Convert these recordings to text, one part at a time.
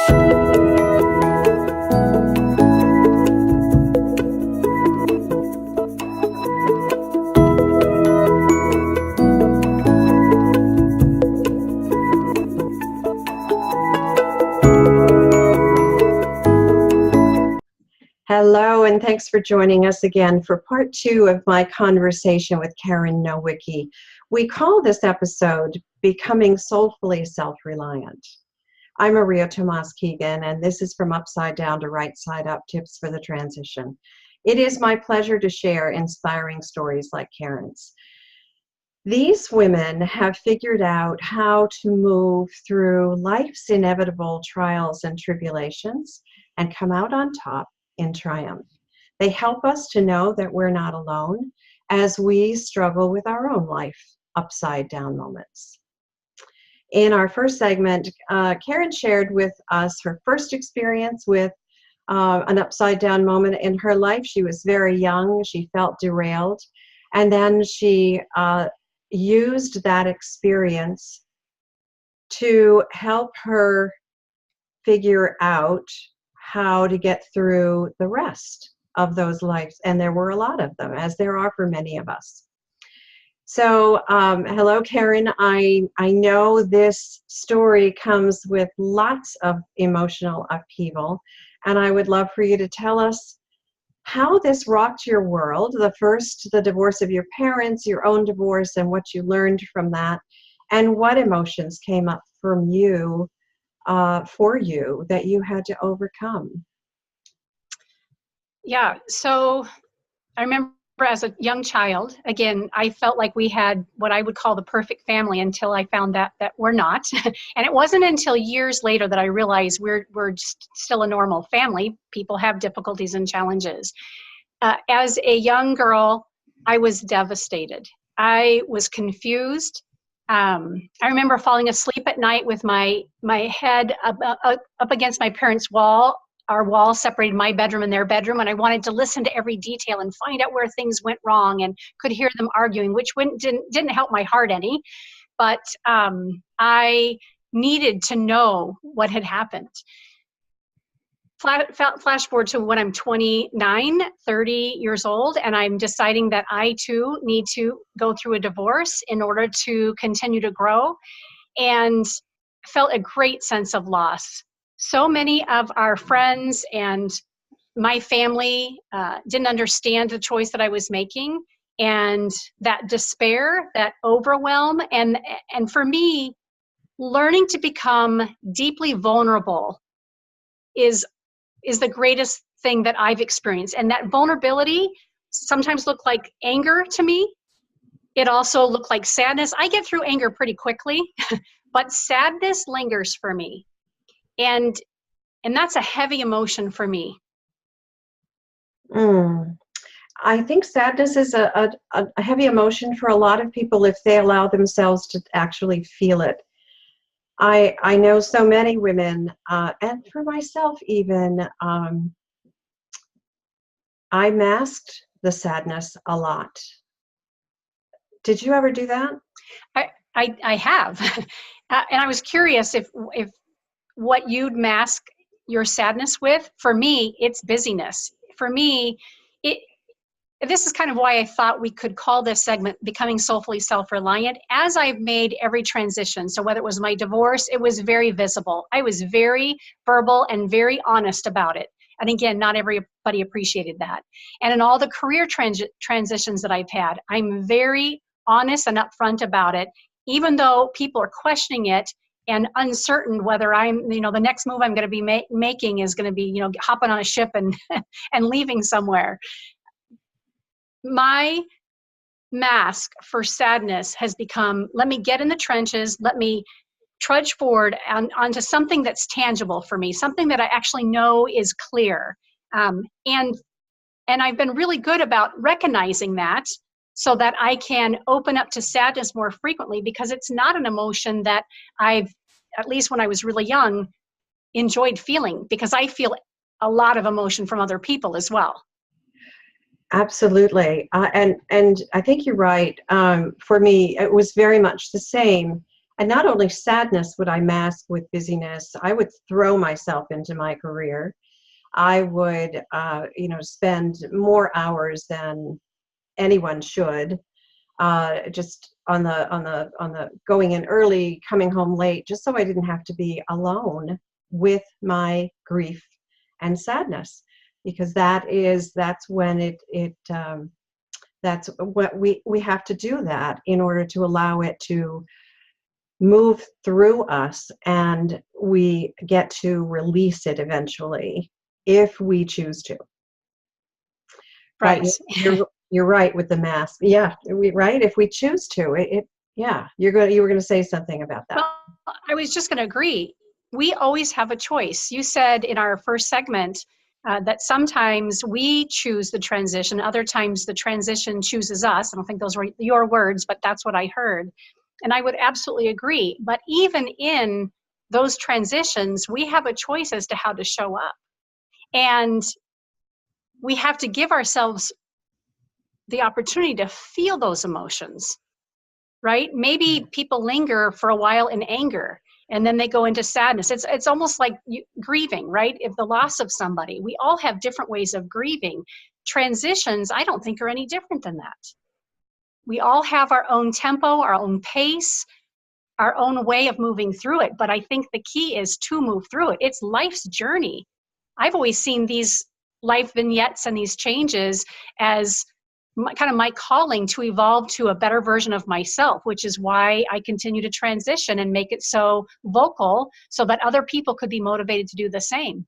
Hello, and thanks for joining us again for part 2 of my conversation with Karen Nowicki. We call this episode Becoming Soulfully Self-reliant. I'm Maria Tomás-Keegan, and this is from Upside Down to Right Side Up Tips for the Transition. It is my pleasure to share inspiring stories like Karen's. These women have figured out how to move through life's inevitable trials and tribulations and come out on top in triumph. They help us to know that we're not alone as we struggle with our own life upside down moments. In our first segment, Karen shared with us her first experience with an upside down moment in her life. She was very young, she felt derailed, and then she used that experience to help her figure out how to get through the rest of those lives. And there were a lot of them, as there are for many of us. So, hello, Karen. I know this story comes with lots of emotional upheaval, and I would love for you to tell us how this rocked your world. The divorce of your parents, your own divorce, and what you learned from that, and what emotions came up from you for you that you had to overcome. Yeah, so I remember as a young child, again, I felt like we had what I would call the perfect family until I found that we're not. And it wasn't until years later that I realized we're just still a normal family. People have difficulties and challenges. As a young girl, I was devastated. I was confused. I remember falling asleep at night with my head up against my parents' wall. Our wall separated my bedroom and their bedroom, and I wanted to listen to every detail and find out where things went wrong, and could hear them arguing, which didn't help my heart any. But I needed to know what had happened. Flash forward to when I'm 29, 30 years old, and I'm deciding that I too need to go through a divorce in order to continue to grow, and felt a great sense of loss. So many of our friends and my family didn't understand the choice that I was making, and that despair, that overwhelm, and for me, learning to become deeply vulnerable is the greatest thing that I've experienced. And that vulnerability sometimes looked like anger to me. It also looked like sadness. I get through anger pretty quickly, but sadness lingers for me. And that's a heavy emotion for me. I think sadness is a heavy emotion for a lot of people if they allow themselves to actually feel it. I know so many women, and for myself even, I masked the sadness a lot. Did you ever do that? I have. And I was curious if what you'd mask your sadness with. For me, it's busyness. For me, this is kind of why I thought we could call this segment Becoming Soulfully Self-reliant. As I've made every transition, so whether it was my divorce, it was very visible. I was very verbal and very honest about it. And again, not everybody appreciated that. And in all the career transitions that I've had, I'm very honest and upfront about it, even though people are questioning it and uncertain whether I'm, the next move I'm going to be making is going to be, hopping on a ship and and leaving somewhere. My mask for sadness has become, let me get in the trenches, let me trudge forward onto something that's tangible for me, something that I actually know is clear. And I've been really good about recognizing that so that I can open up to sadness more frequently, because it's not an emotion that I've, at least when I was really young, enjoyed feeling, because I feel a lot of emotion from other people as well. Absolutely. And I think you're right. For me, it was very much the same. And not only sadness would I mask with busyness, I would throw myself into my career. I would, spend more hours than anyone should, just on the going in early, coming home late, just so I didn't have to be alone with my grief and sadness, because that's when that's what we have to do that in order to allow it to move through us, and we get to release it eventually if we choose to. But Right. you're right with the mask. Yeah, right. If we choose to, yeah. You were going to say something about that. Well, I was just going to agree. We always have a choice. You said in our first segment that sometimes we choose the transition, other times the transition chooses us. I don't think those were your words, but that's what I heard. And I would absolutely agree. But even in those transitions, we have a choice as to how to show up. And we have to give ourselves the opportunity to feel those emotions, right? Maybe people linger for a while in anger, and then they go into sadness. It's almost like grieving, right? If the loss of somebody, we all have different ways of grieving. Transitions, I don't think, are any different than that. We all have our own tempo, our own pace, our own way of moving through it. But I think the key is to move through it. It's life's journey. I've always seen these life vignettes and these changes as my calling to evolve to a better version of myself, which is why I continue to transition and make it so vocal so that other people could be motivated to do the same.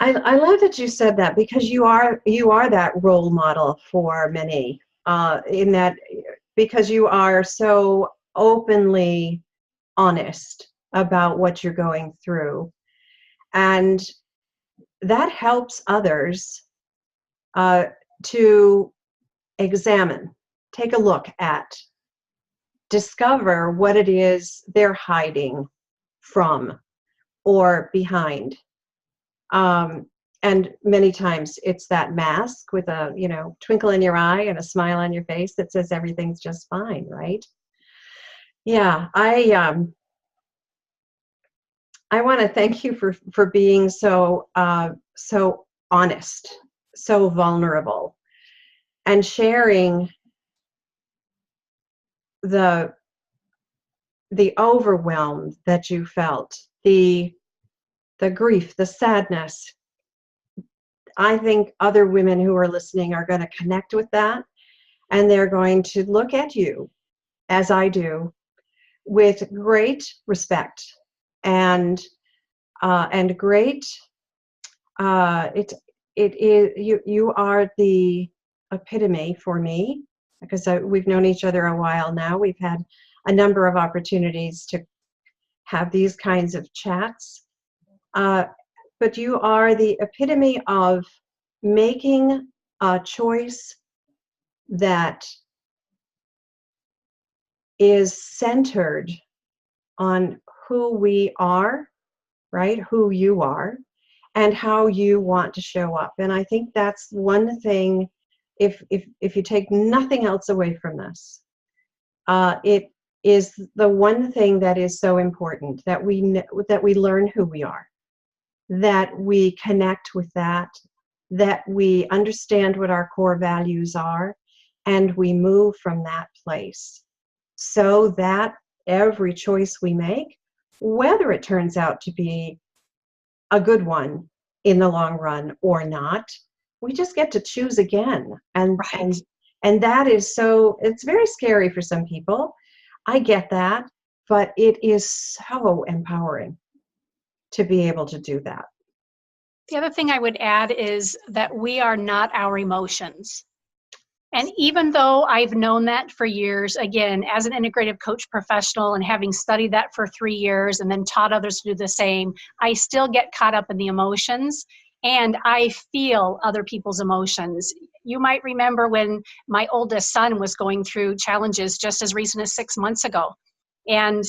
I love that you said that, because you are that role model for many, in that, because you are so openly honest about what you're going through, and that helps others to examine, take a look at, discover what it is they're hiding from or behind. And many times it's that mask with a, twinkle in your eye and a smile on your face that says everything's just fine, right? Yeah, I want to thank you for being so honest, so vulnerable, and sharing the overwhelm that you felt, the grief, the sadness. I think other women who are listening are going to connect with that, and they're going to look at you, as I do, with great respect and great. It is you are the epitome for me, because we've known each other a while now. We've had a number of opportunities to have these kinds of chats. But you are the epitome of making a choice that is centered on who we are, right? Who you are, and how you want to show up. And I think that's one thing, if you take nothing else away from this, it is the one thing that is so important, that we learn who we are, that we connect with that we understand what our core values are, and we move from that place, so that every choice we make, whether it turns out to be a good one in the long run or not, we just get to choose again. And right. and that is it's very scary for some people. I get that, but it is so empowering to be able to do that. The other thing I would add is that we are not our emotions. And even though I've known that for years, again, as an integrative coach professional and having studied that for 3 years and then taught others to do the same, I still get caught up in the emotions, and I feel other people's emotions. You might remember when my oldest son was going through challenges just as recent as 6 months ago, and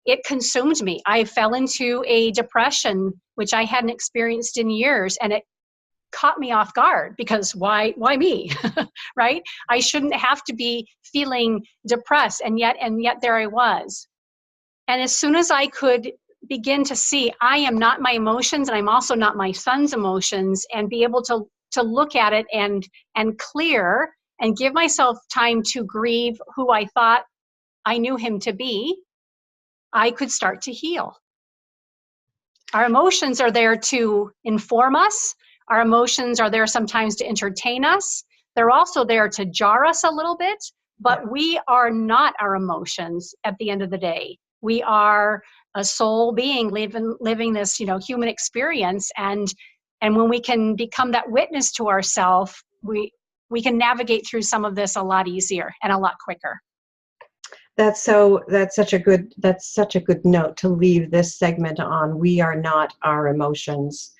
it consumed me. I fell into a depression, which I hadn't experienced in years, and caught me off guard, because why me? Right? I shouldn't have to be feeling depressed, and yet there I was. And as soon as I could begin to see I am not my emotions, and I'm also not my son's emotions, and be able to look at it and clear and give myself time to grieve who I thought I knew him to be, I could start to heal. Our emotions are there to inform us. Our emotions are there sometimes to entertain us. They're also there to jar us a little bit, but we are not our emotions at the end of the day. We are a soul being living this, human experience. And when we can become that witness to ourselves, we can navigate through some of this a lot easier and a lot quicker. That's such a good note to leave this segment on. We are not our emotions,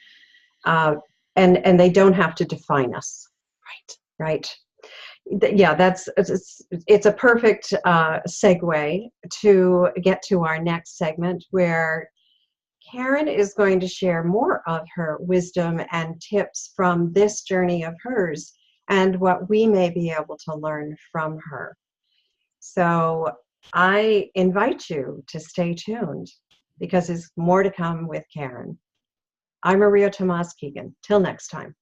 and they don't have to define us. Right. Yeah, it's a perfect segue to get to our next segment, where Karen is going to share more of her wisdom and tips from this journey of hers, and what we may be able to learn from her. So I invite you to stay tuned, because there's more to come with Karen. I'm Maria Tomás-Keegan. Till next time.